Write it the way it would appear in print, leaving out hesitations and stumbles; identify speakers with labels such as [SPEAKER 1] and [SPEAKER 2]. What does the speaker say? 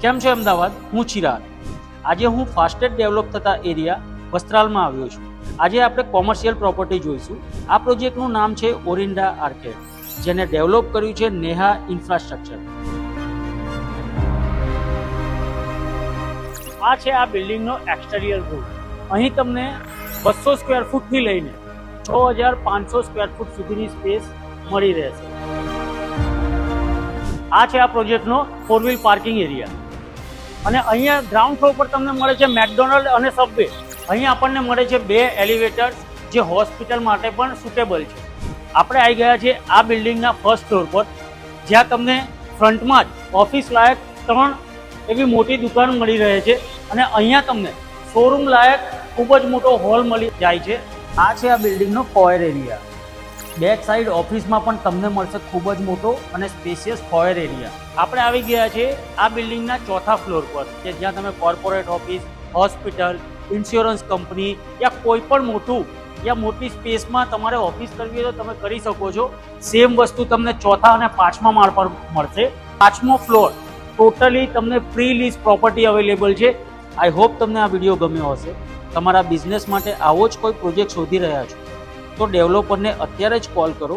[SPEAKER 1] કેમ છો અમદાવાદ? હું ચિરાગ. આજે હું ફાસ્ટેસ્ટ ડેવલપ થતા એરિયા વસ્ત્રાલમાં આવ્યો છું. આજે આપણે કોમર્શિયલ પ્રોપર્ટી જોઈશું. આ પ્રોજેક્ટનું નામ છે ઓરિન્ડા આર્કેડ, જેને ડેવલપ કર્યું છે નેહા ઇન્ફ્રાસ્ટ્રક્ચર. આ છે આ બિલ્ડિંગનો એક્સટેરિયર રૂમ. અહીં તમને 200 સ્ક્વેર ફૂટથી લઈને 6500 સ્ક્વેર ફૂટ સુધીની સ્પેસ મળી રહેશે. આ છે આ પ્રોજેક્ટનો 4 વ્હીલ પાર્કિંગ એરિયા. અને અહીંયા ગ્રાઉન્ડ ફ્લોર પર તમને મળે છે મેકડોનલ્ડ અને સબવે. અહીં આપણને મળે છે 2 એલિવેટર્સ, જે હોસ્પિટલ માટે પણ સુટેબલ છે. આપણે આવી ગયા છે આ બિલ્ડિંગના ફર્સ્ટ ફ્લોર પર, જ્યાં તમને ફ્રન્ટમાં જ ઓફિસ લાયક 3 એવી મોટી દુકાન મળી રહે છે. અને અહીંયા તમને શોરૂમ લાયક ખૂબ જ મોટો હોલ મળી જાય છે. આ છે આ બિલ્ડિંગનો ફોયર એરિયા. બેક સાઈડ ઓફિસમાં પણ તમને મળશે ખૂબ જ મોટો અને સ્પેશિયસ ફોયર એરિયા. આપણે આવી ગયા છે આ બિલ્ડિંગના 4થા ફ્લોર પર, કે જ્યાં તમે corporate office, hospital, insurance company યા કોઈ પણ મોટી સ્પેસમાં તમારે ઓફિસ કરવી હોય તો તમે કરી શકો છો. સેમ વસ્તુ તમને 4થા અને 5મા માળ પર મળશે. 5મો ફ્લોર ટોટલી તમને ફ્રી લીઝ પ્રોપર્ટી અવેલેબલ છે. આઈ હોપ તમને આ વિડીયો ગમ્યો હશે. તમારા બિઝનેસ માટે આવો જ કોઈ પ્રોજેક્ટ શોધી રહ્યા છો તો ડેવલપરને અત્યારે જ કોલ કરો.